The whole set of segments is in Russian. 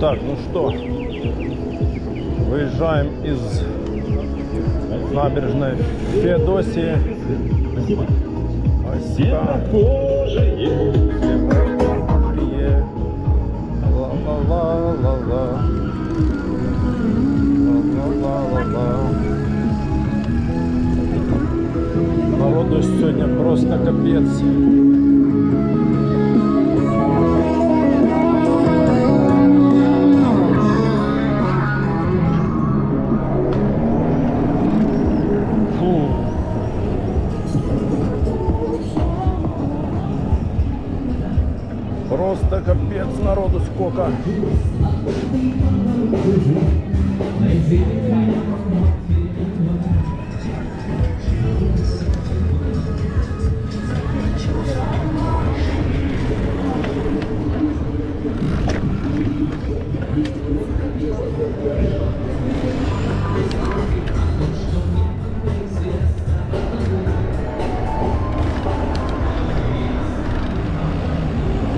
Так, ну что, выезжаем из набережной Феодосии. Спасибо. Ла-ла-ла-ла-ла. Ла-ла-ла-ла-ла. Народу сегодня просто капец. Просто капец, народу сколько.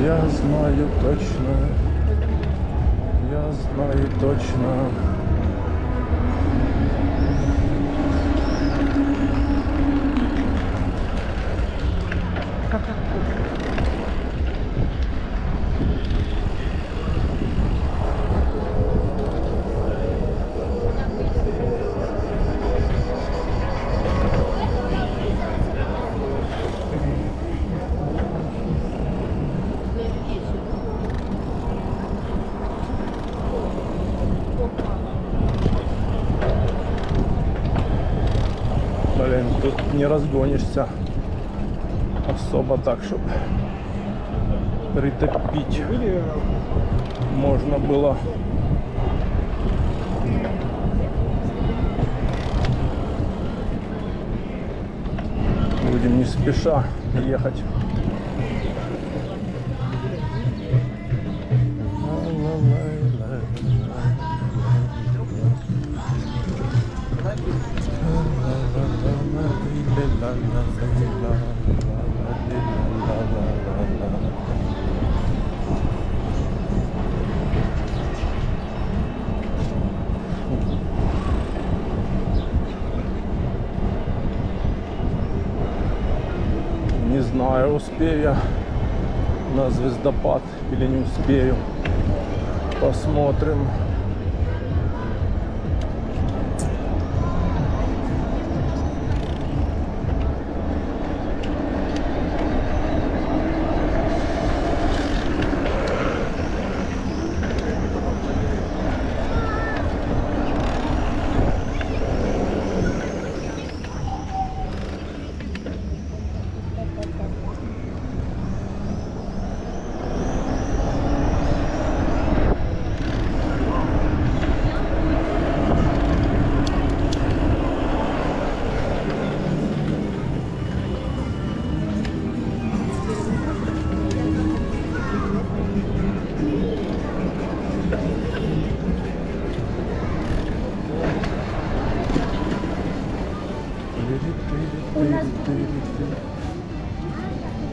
Я знаю точно. Блин, тут не разгонишься особо так, чтобы притопить можно было. Будем не спеша ехать. Не знаю, успею я на звездопад или не успею. Посмотрим.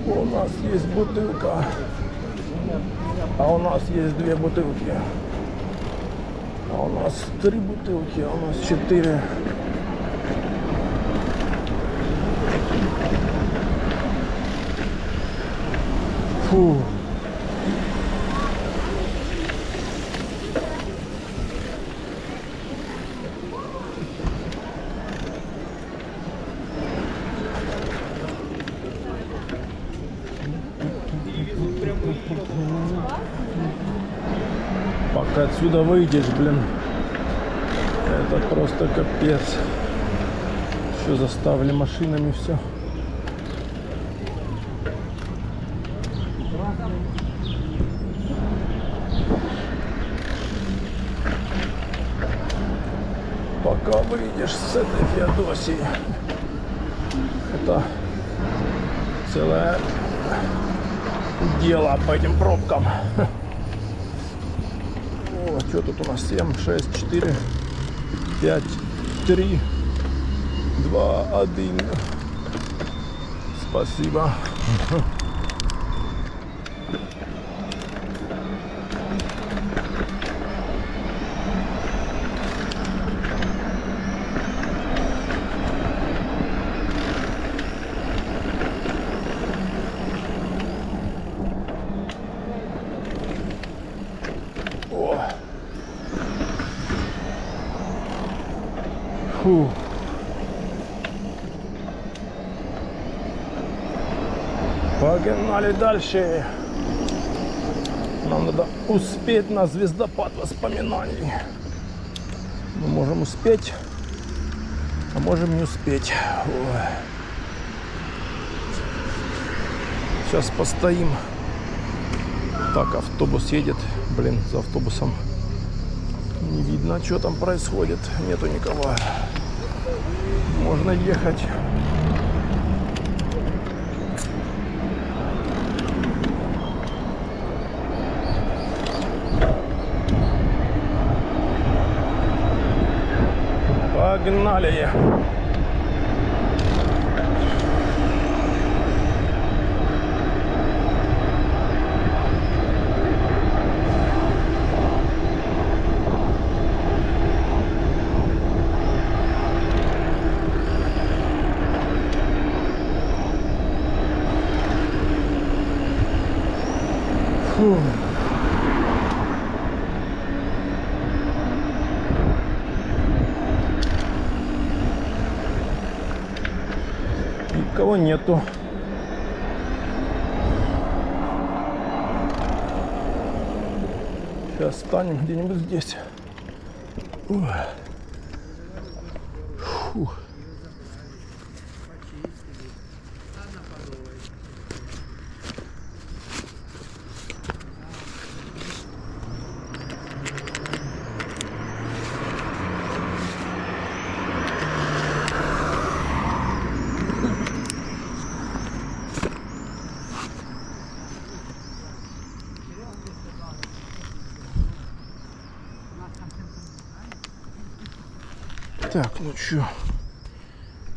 У нас есть бутылка, а у нас есть 2 бутылки, а у нас 3 бутылки, а у нас 4. Фу. Пока отсюда выйдешь, блин, это просто капец. Еще заставили машинами все. Пока выйдешь с этой Феодосии, это целое дело по этим пробкам. О, что тут у нас? 7, 6, 4, 5, 3, 2, 1. Спасибо. Фу. Погнали дальше. Нам надо успеть на звездопад воспоминаний. Мы можем успеть, а можем не успеть. Ой. Сейчас постоим. Так, автобус едет. Блин, за автобусом не видно, что там происходит. Нету никого. Можно ехать. Погнали! Фу. Никого нету. Сейчас встанем где-нибудь здесь. Фу. Так, ну чё,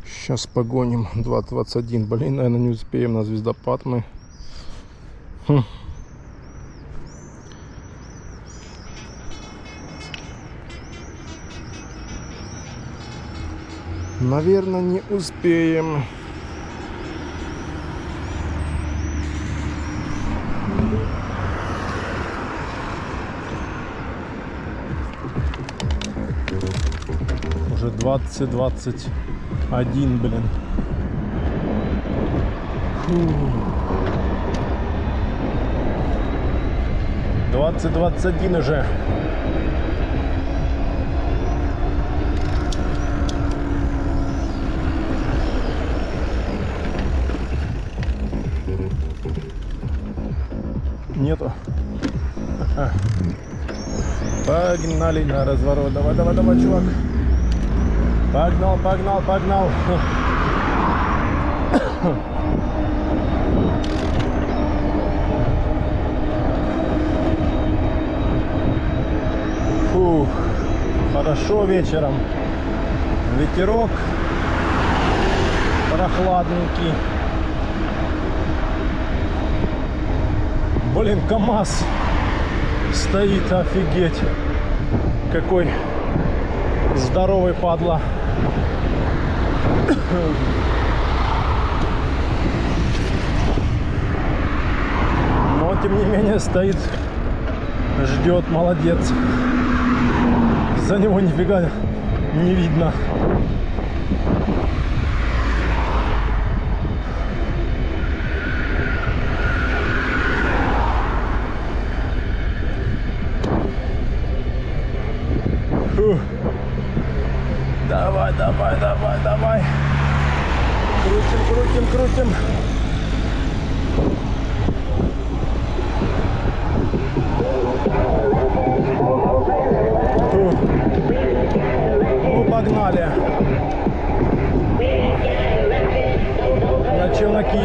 сейчас погоним. 2:21. Блин, наверное, не успеем на звездопад мы. Наверное, не успеем. Уже 20:21, блин. Фу. 20:21 уже. Нету. Погнали на разворот. Давай, давай, давай, чувак. Погнал, погнал, погнал. Фух, хорошо вечером. Ветерок прохладненький. Блин, КамАЗ стоит, офигеть. Какой здоровый падла. Но тем не менее стоит, ждет, молодец. За него нифига не видно. Фух. Давай, давай, давай, давай. Крутим, крутим, крутим. Фух. Ну, погнали. На челноки.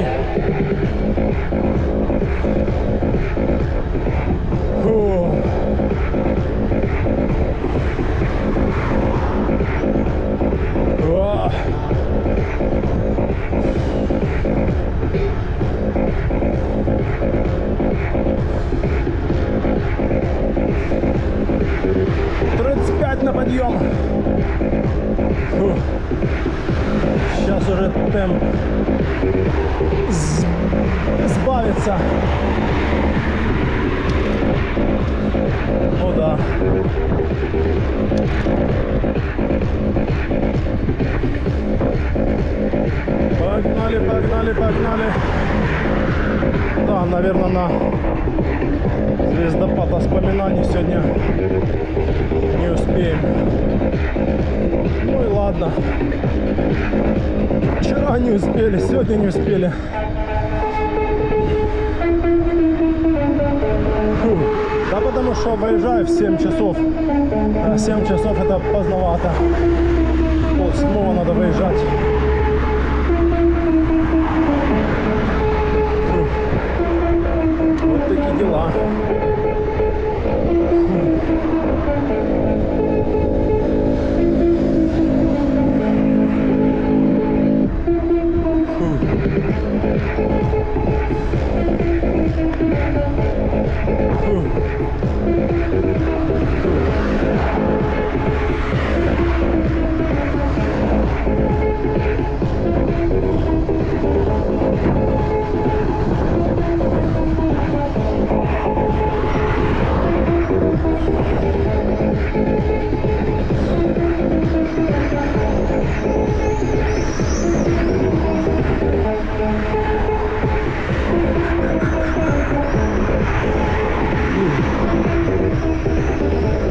Фух. О! 35 на подъем. Фу. Сейчас уже темп сбавится. Ну да. наверное, на звездопад воспоминаний сегодня не успеем. Ну и ладно. Вчера не успели, сегодня не успели. Фу. Да потому что выезжаю в 7 часов. А 7 часов это поздновато. Полседьмого надо выезжать. Фу. Вот такие дела.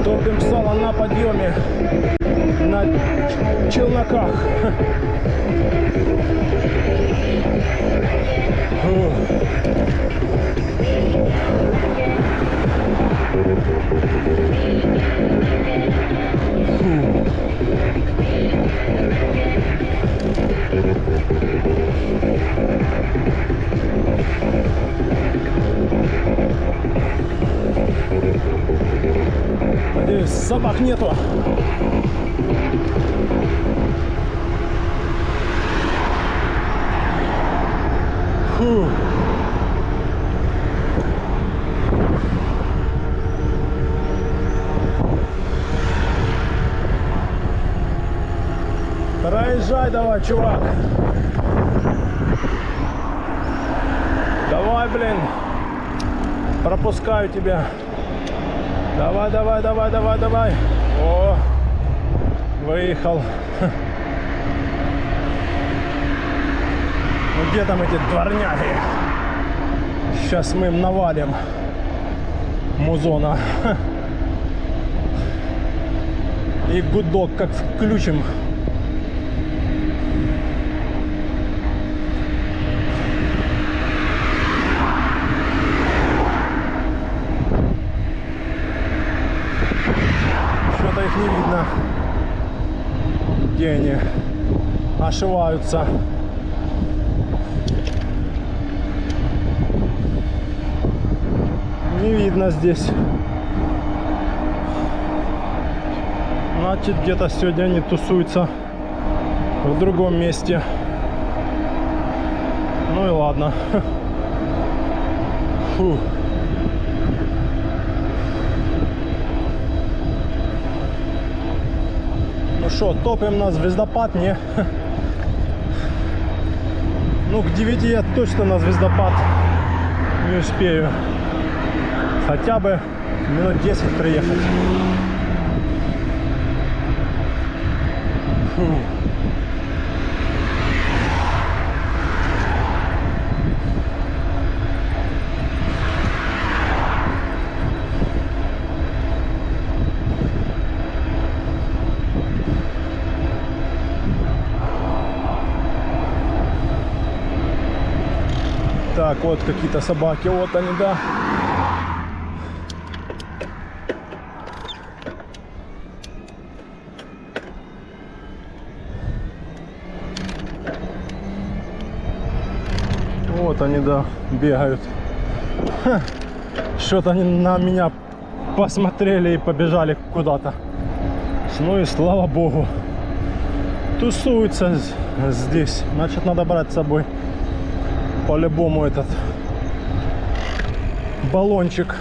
Топим сало на подъеме, на челноках. Надеюсь, собак нету. Фу. Проезжай давай, чувак. Давай, блин. Пропускаю тебя. Давай, давай, давай, давай, давай. О, выехал. Ну где там эти дворняги? Сейчас мы им навалим музона. И гудок как включим. Что-то их не видно, где они ошиваются. Не видно здесь. Значит, где-то сегодня они тусуются в другом месте. Ну и ладно. Фу. Ну что, топим на звездопад, не? Ну, к 9 я точно на звездопад не успею. Хотя бы минут 10 приехать. Фу. Так, вот какие-то собаки, вот они, да. Вот они, да, бегают. Что-то они на меня посмотрели и побежали куда-то. Ну и слава богу. Тусуются здесь. Значит, надо брать с собой по-любому этот баллончик,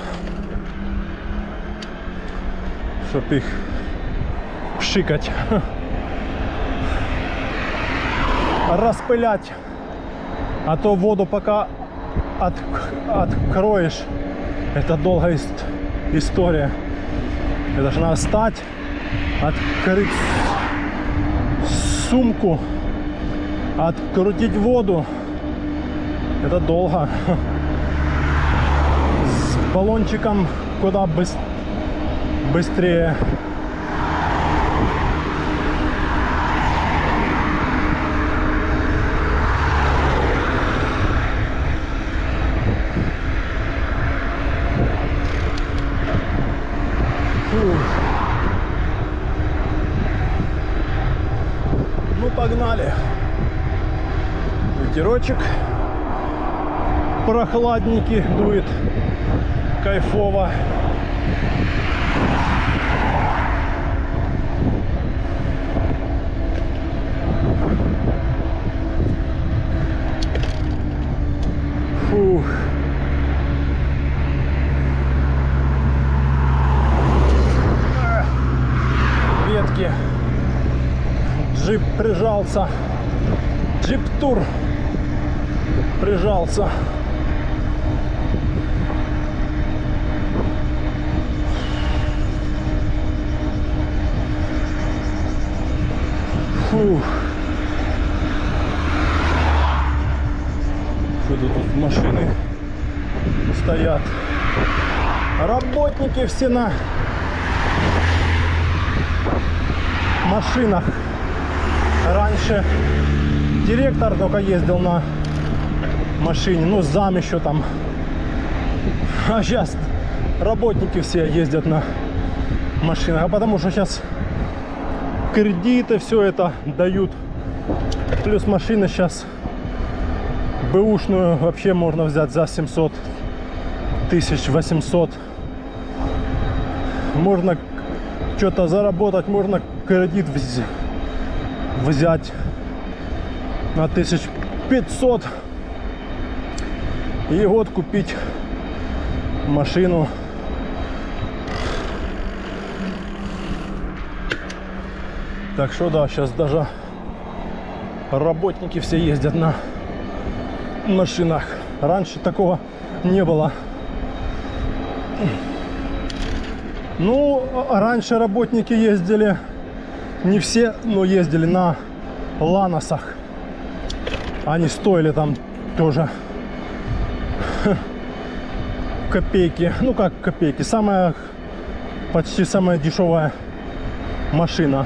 чтоб их пшикать, распылять. А то воду пока откроешь, это долгая история. Это же надо встать, открыть сумку, открутить воду. Это долго. баллончиком куда быстрее. Ну, погнали. Ветерочек прохладненький дует, кайфово. Фух. Ветки. Джип прижался. Джип-тур прижался. Фух. Что-то тут машины стоят. Работники все на машинах. Раньше директор только ездил на машине, ну зам еще там. А сейчас работники все ездят на машинах. А потому что сейчас кредиты все это дают. Плюс машина сейчас бэушную вообще можно взять за 700 тысяч, 800. Можно что-то заработать, можно кредит взять на 1500 и вот купить машину. Так что да, сейчас даже работники все ездят на машинах. Раньше такого не было. Ну, раньше работники ездили, не все, но ездили на Ланосах. Они стоили там тоже копейки. Ну как копейки, почти самая дешевая машина.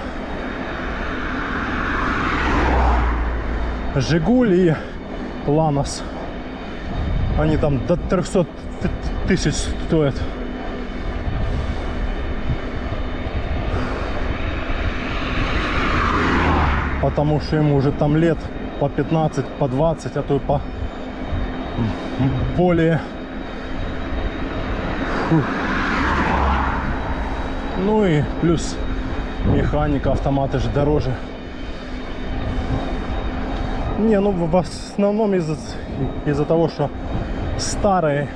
Жигуль и Ланос. Они там до 300 тысяч стоят. Потому что ему уже там лет по 15, по 20, а то и по более. Фух. Ну и плюс механика, автоматы же дороже. Не, ну в основном из-за того, что старые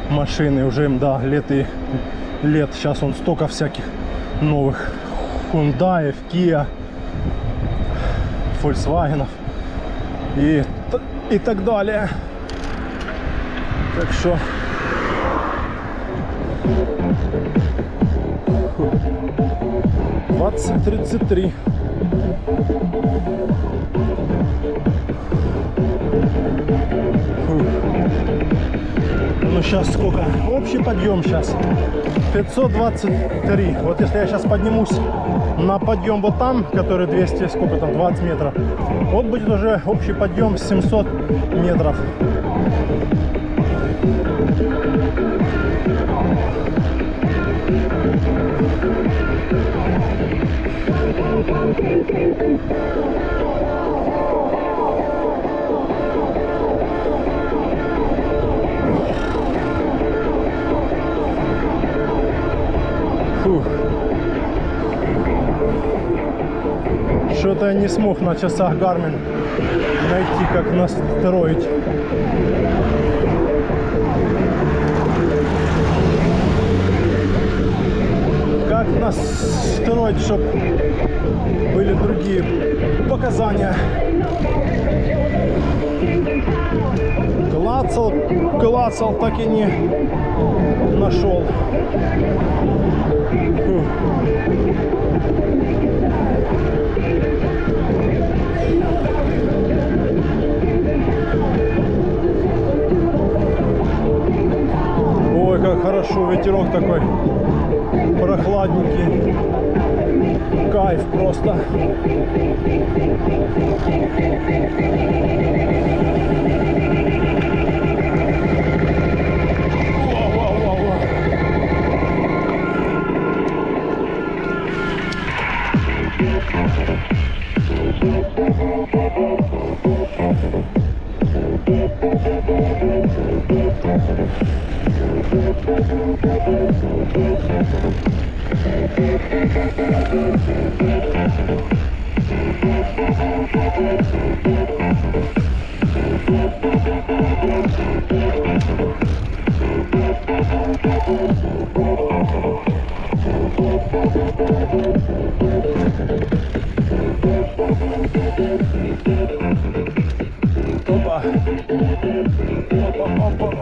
машины уже им, да, лет. Сейчас он столько всяких новых Hyundai, Kia, Volkswagen и так далее. Так что 20-33. Ну сейчас сколько? Общий подъем сейчас 523. Вот если я сейчас поднимусь на подъем вот там, который 200, сколько там, 20 метров, вот будет уже общий подъем 700 метров. Фух. Что-то я не смог на часах Garmin найти, как настроить. Как настроить, чтобы были другие показания. Клацал, так и не нашел. Фух. хорошо, ветерок такой прохладненький. Кайф просто.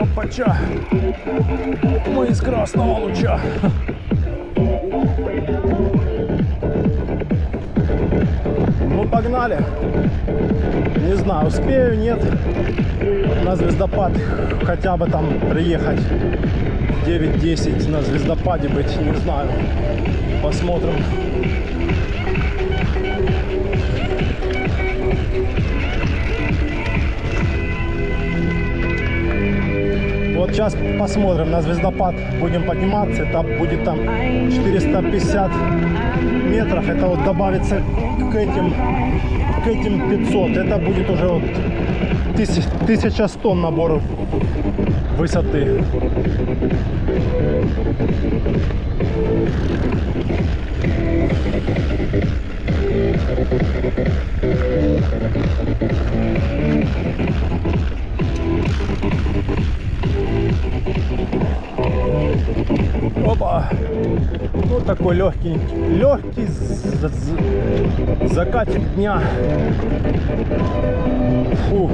Опа-ча. Мы из красного луча. Ну, погнали. Не знаю, успею, нет. На звездопад хотя бы там приехать 9-10 на звездопаде быть, не знаю. Посмотрим. Вот сейчас посмотрим на звездопад, будем подниматься, этап будет там 450 метров, это вот добавится к этим 500, это будет уже вот 1100 наборов высоты. Опа! Вот такой легкий закатик дня. Фу.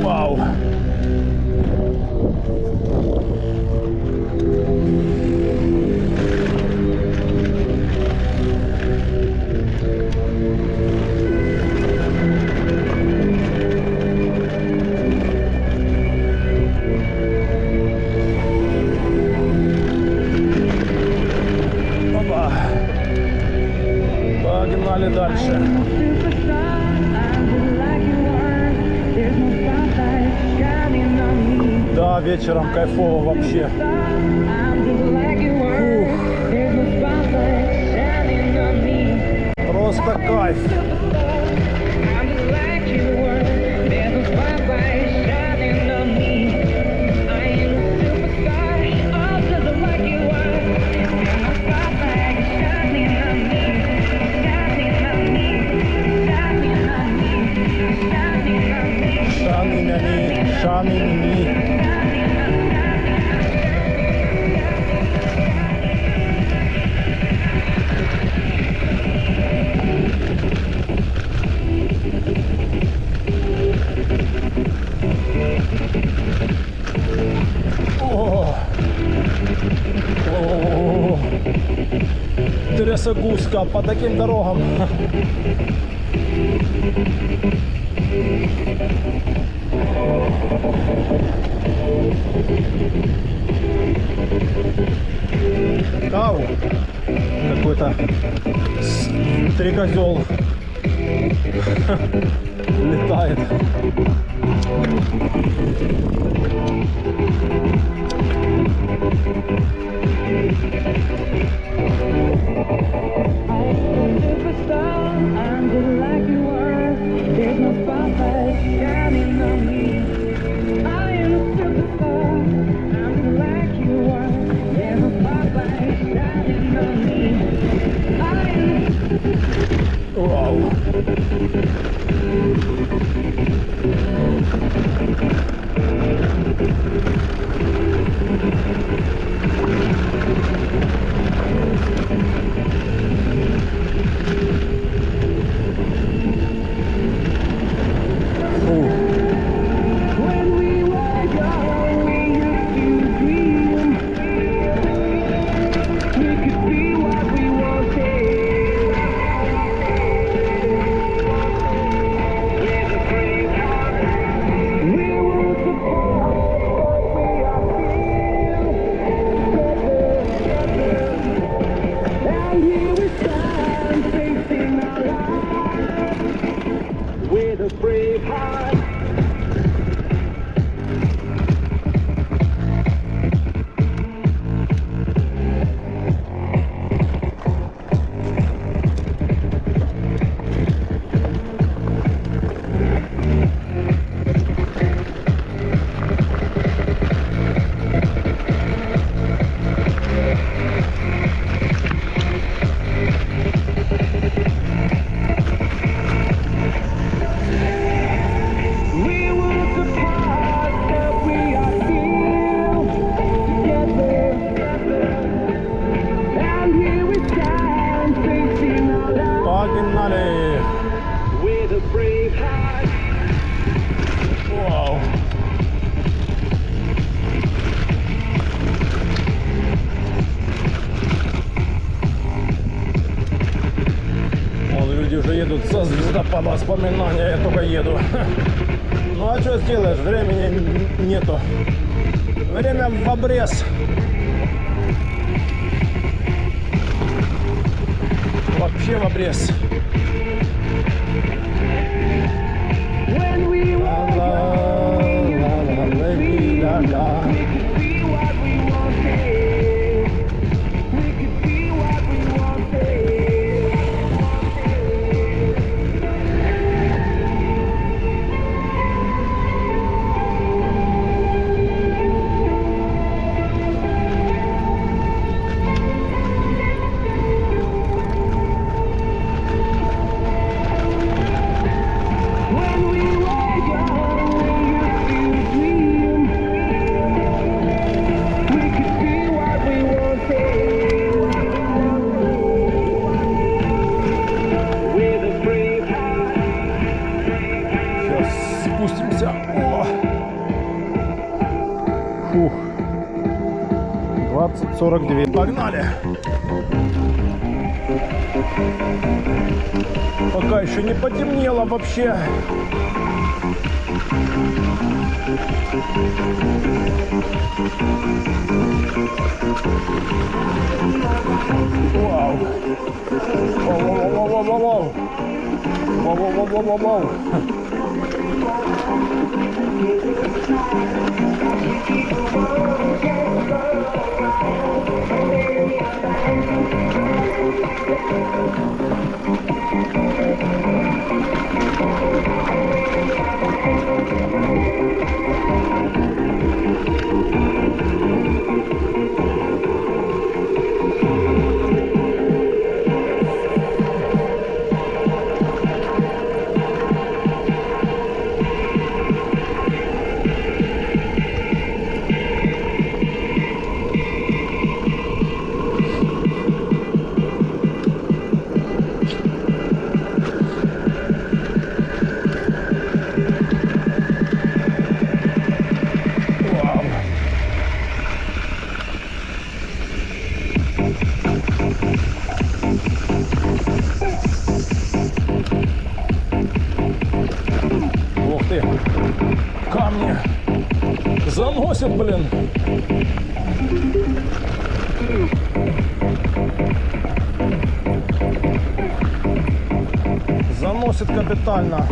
Вау! Опа! Погнали дальше. Да, вечером кайфово вообще. Фух. Просто кайф. Трясогузка по таким дорогам. Ау, какой-то стрекозел летает. Вау. по воспоминания я только еду. Ну а что сделаешь, времени нету. Время в обрез. Вообще в обрез. Спустимся. О! Фух. 20:42. Погнали. Пока еще не потемнело вообще. Вау. Вау-вау-вау-вау-вау-вау. Вау-вау-вау-вау-вау. Камни заносит, блин. Заносит капитально.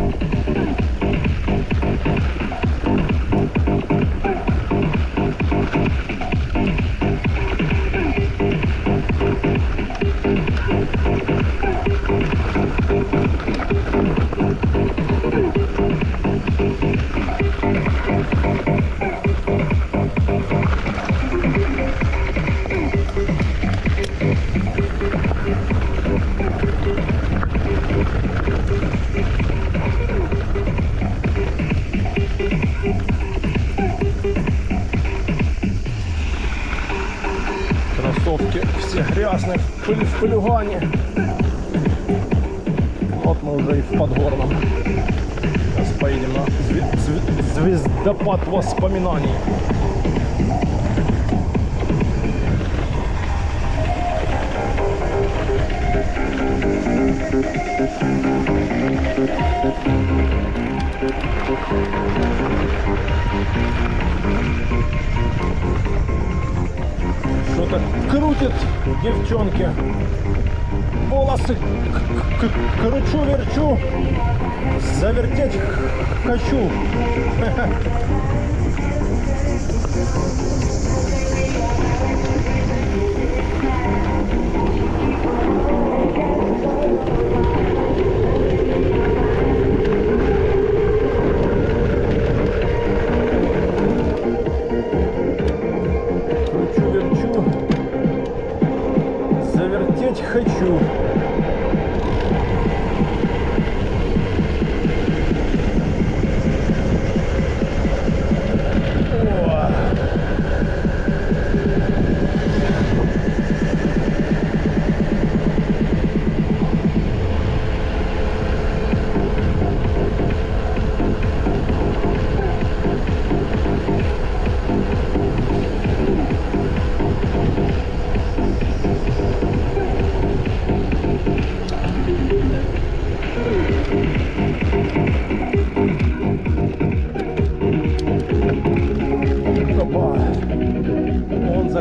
Кроссовки все грязные, пыль в пылюгане. Вот мы уже и в Подгорном. Сейчас поедем на звездопад воспоминаний. Что-то крутит девчонки. Волосы кручу-верчу. Завертеть хочу. Кручу-верчу. Завертеть хочу.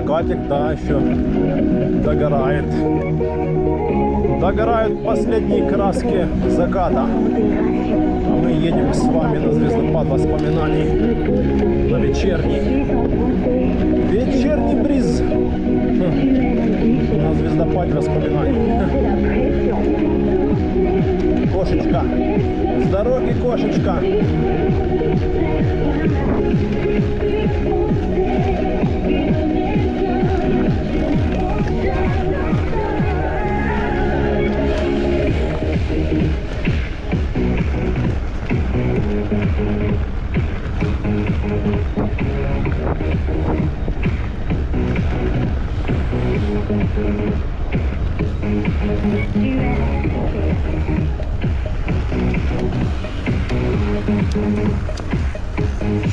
закатик, да, еще догорает. Догорают последние краски заката. А мы едем с вами на звездопад воспоминаний, на вечерний бриз. На звездопаде воспоминаний. Кошечка, с дороги, кошечка.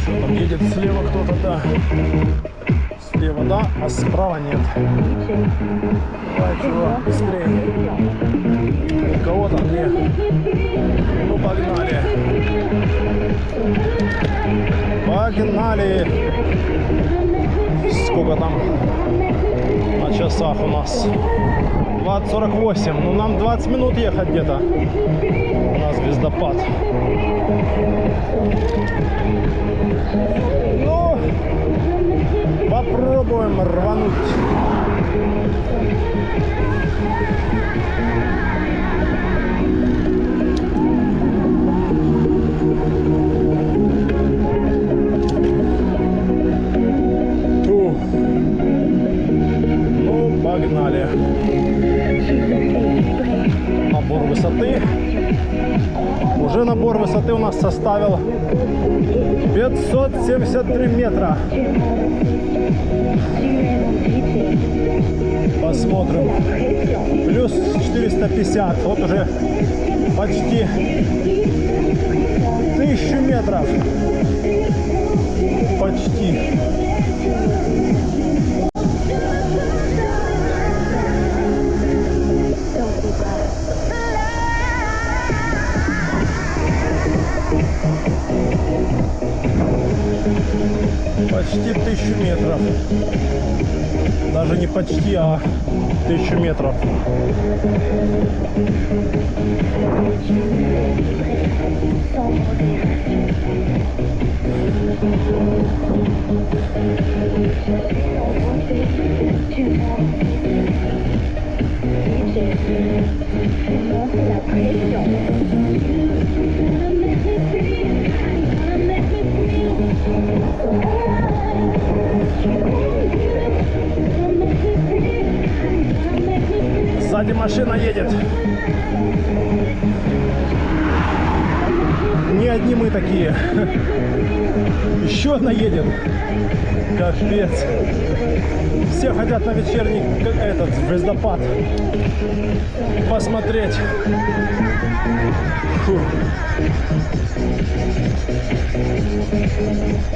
Что там едет слева кто-то, да. Слева, да, а справа нет. Давай, чувак, быстрее. У кого там нет? Ну, погнали. Погнали. Сколько там на часах у нас? 20:48. Ну, нам 20 минут ехать где-то. У нас звездопад. Ну, попробуем рвануть. Ну, погнали. Набор высоты. Уже набор высоты у нас составил 573 метра. Посмотрим. Плюс 450. Вот уже почти 1000 метров. Почти. Почти 1000 метров. Даже не почти, а 1000 метров. Сзади машина едет. Не одни мы такие. Еще одна едет. Капец. Все хотят на вечерний этот звездопад посмотреть. Фу.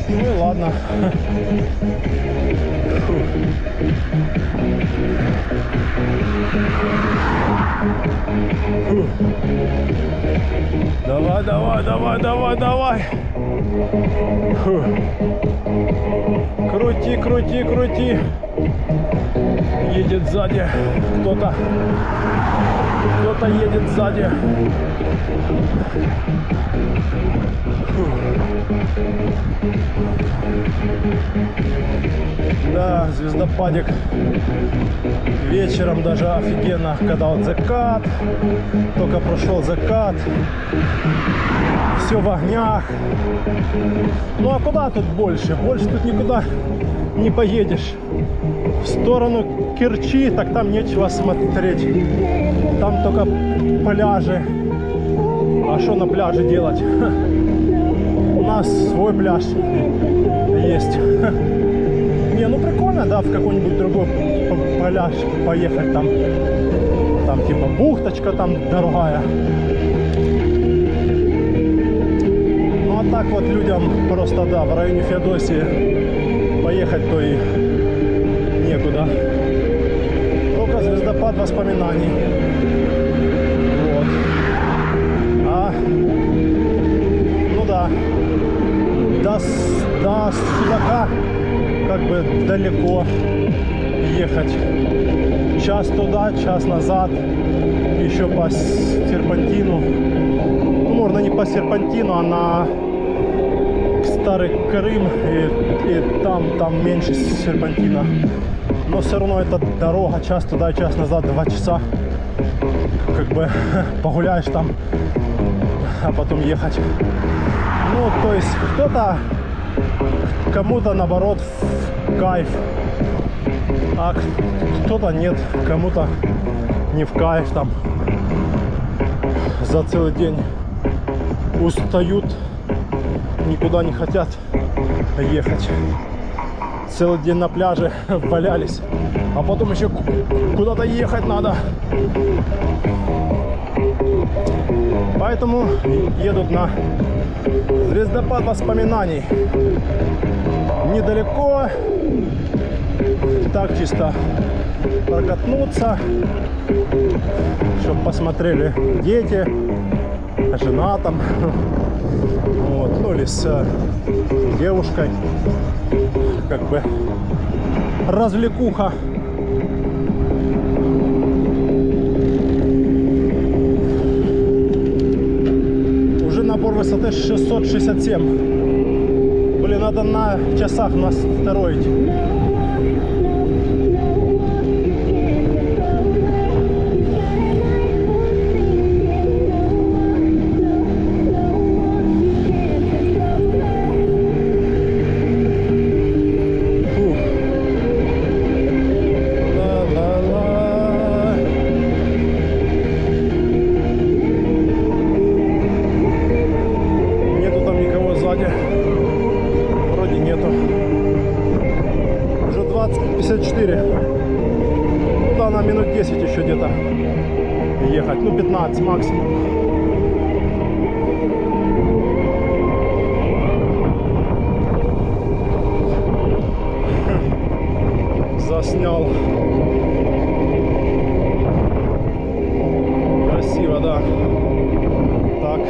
Ну и ладно. Фу. Фу. Давай, давай, давай, давай, давай. Фу. Крути, крути, крути. Едет сзади кто-то. Кто-то едет сзади. Фу. Да, звездопадик. Вечером даже офигенно, когда вот закат. Только прошел закат. Все в огнях. Ну а куда тут больше? Больше тут никуда не поедешь. В сторону Керчи, так там нечего смотреть. Там только пляжи. А что на пляже делать? У нас свой пляж есть. Не, ну прикольно, да, в какой-нибудь другой пляж поехать там. Там типа бухточка там дорогая. Ну а так вот людям просто, да, в районе Феодосии поехать то и некуда. Только звездопад воспоминаний. Вот. А, ну да. До Судака как бы далеко ехать. Час туда, час назад, еще по серпантину. Ну, можно не по серпантину, а на Старый Крым, и там меньше серпантина. Но все равно это дорога, час туда, час назад, 2 часа. Как бы погуляешь там, а потом ехать. Ну, то есть кто-то, кому-то наоборот в кайф, а кто-то нет, кому-то не в кайф, там за целый день устают, никуда не хотят ехать. Целый день на пляже валялись, а потом еще куда-то ехать надо. Поэтому едут на звездопад воспоминаний. Недалеко, так чисто прокатнуться, чтобы посмотрели дети, жена там, вот, ну или с девушкой, как бы развлекуха. Уже набор высоты 667. Блин, надо на часах настроить. Вроде нету. Уже 20:54. Да, на минут 10 еще где-то ехать. Ну, 15 максимум. Заснял. Красиво, да. Так.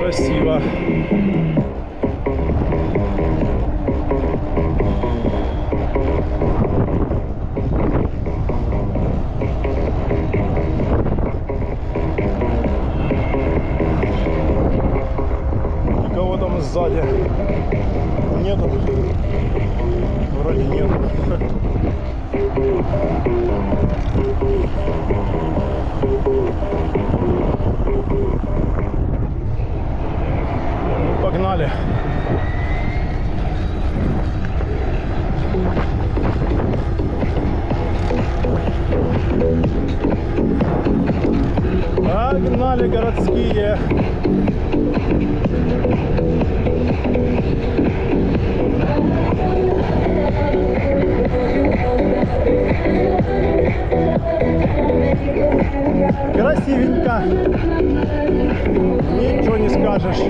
Красиво. Никого там сзади нету. Вроде нету. Погнали. Погнали, городские. Красивенько. Ничего не скажешь.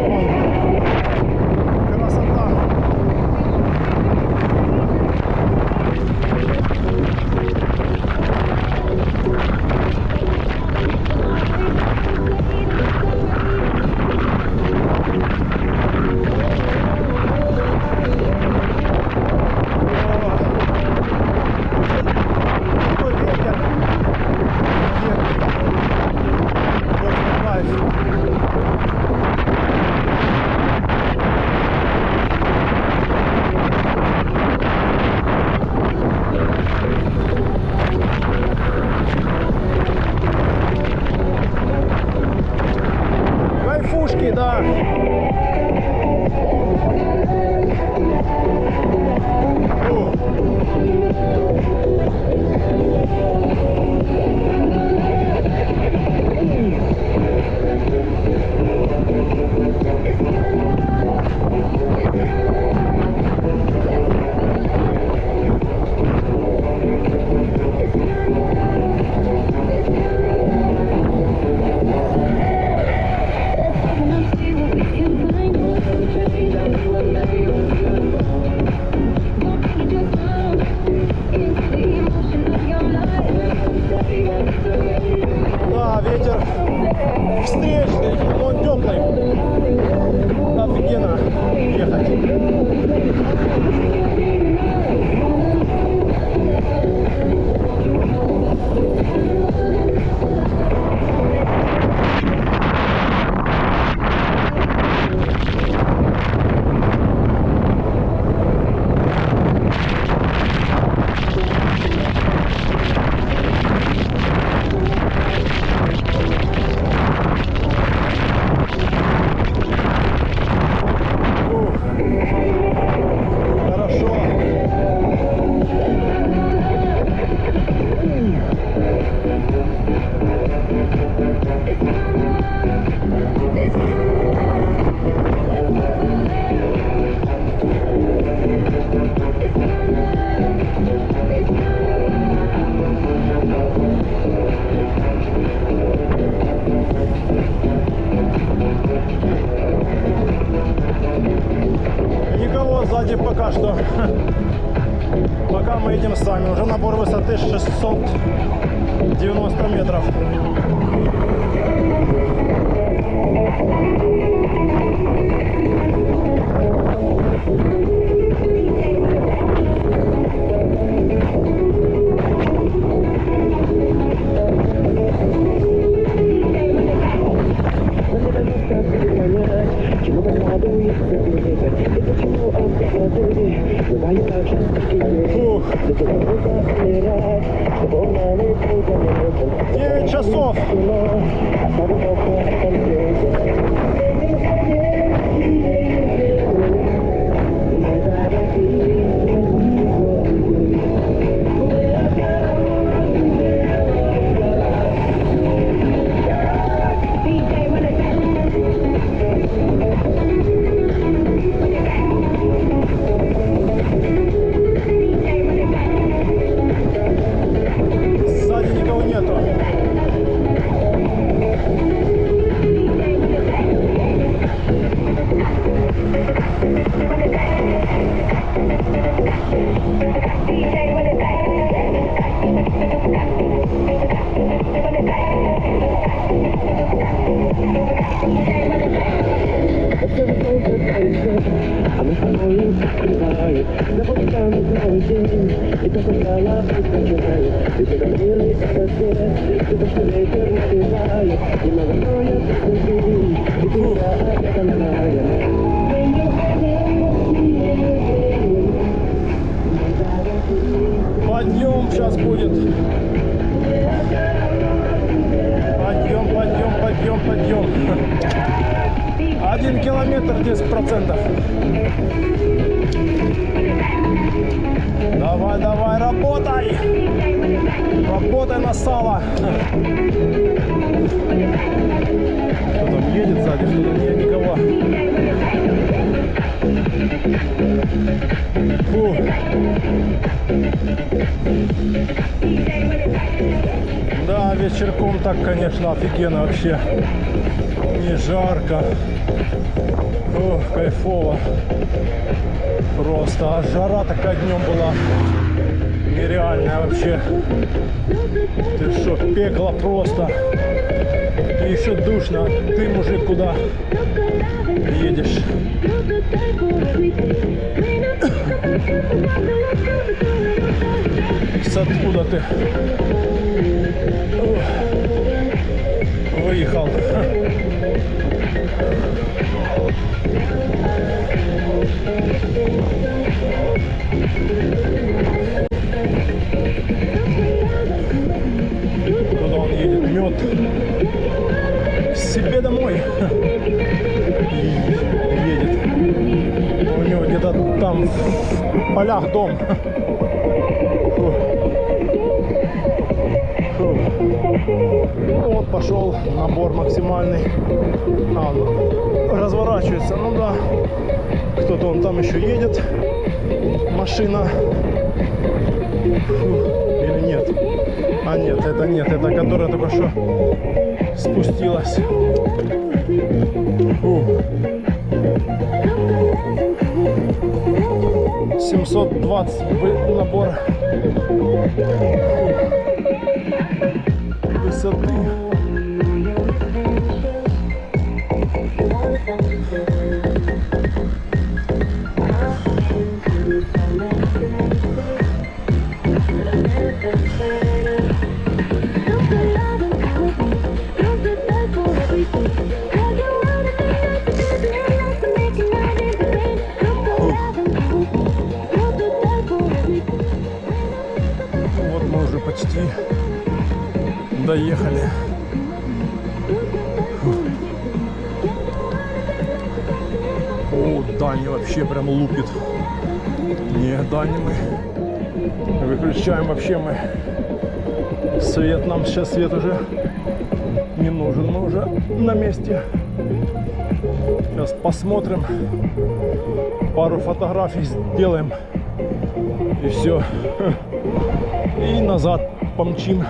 Вон. Красота. Кайфушки, да. встречный, но он теплый. Офигенно ехать. Сзади пока что. Пока мы едем сами. Уже набор высоты 690 метров. Фух. 9 часов. Сзади никого нету. Подъем сейчас будет. Подъем. 1 километр 10%. Давай, работай! Работай на сало! Кто там едет сзади? Что-то нет никого. Фу. Да, вечерком так, конечно, офигенно вообще. Не жарко. О, кайфово. Просто. А жара такая днем была нереальная вообще. Ты что, пекло просто. И еще душно. Ты, мужик, куда едешь? С откуда ты выехал? Куда он едет? Мед. К себе домой едет. У него где-то там в полях дом. Вот пошел набор максимальный. Разворачивается. Ну да. Кто-то он там еще едет. Машина. Или нет? А нет, это нет. Это которая только что спустилась. 720 набор высоты. дальний вообще прям лупит. Не, дальний мы выключаем вообще мы. Свет нам сейчас свет уже не нужен, мы уже на месте. Сейчас посмотрим, пару фотографий сделаем и все. И назад помчим.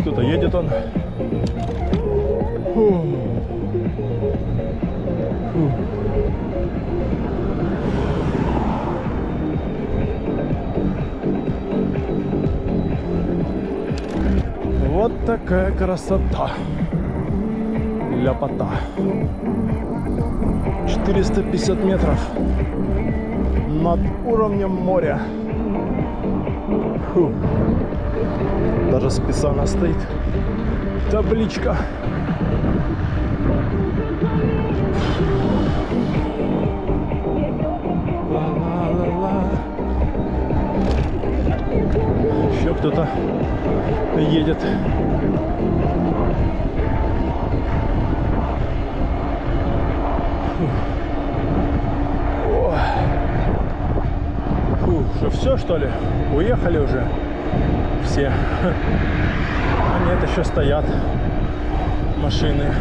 Кто-то едет он. Фу. Фу. Вот такая красота. Ляпота. 450 метров над уровнем моря. Фу. Даже специально стоит табличка. Ла-ла-ла-ла. Еще кто-то едет. Фу, что все, что ли? Уехали уже все. А нет, еще стоят машины.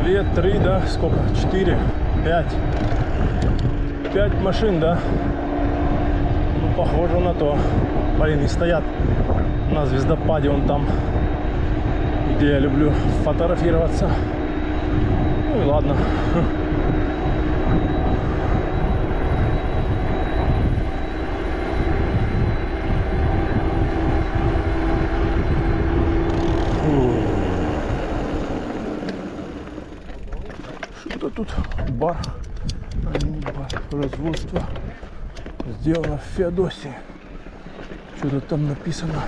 2, 3, да? Сколько? 4, 5. 5 машин, да? Ну, похоже на то. Блин, и стоят на звездопаде, вон там, где я люблю фотографироваться. Ну и ладно. Что-то тут бар, а не бар, производство сделано в Феодосии. Что-то там написано.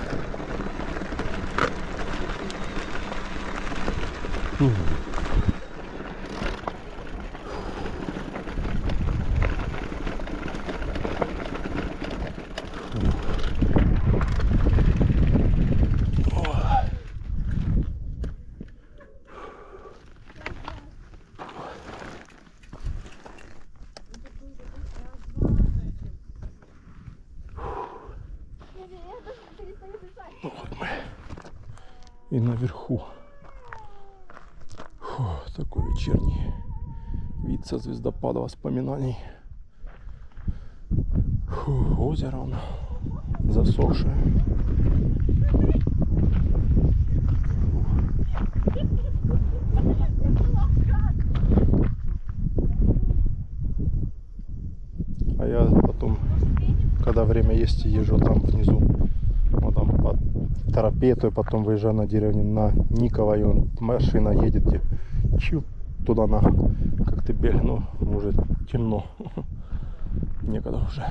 Ну вот мы и наверху. Фу, такой вечерний вид со звездопада воспоминаний. Фу, озеро оно засохшее. А я потом, когда время есть, езжу там внизу. Вот там по тропе, то потом выезжаю на деревню на Никово, и он, машина едет где чу, туда на Коктебель, но уже темно, некогда уже.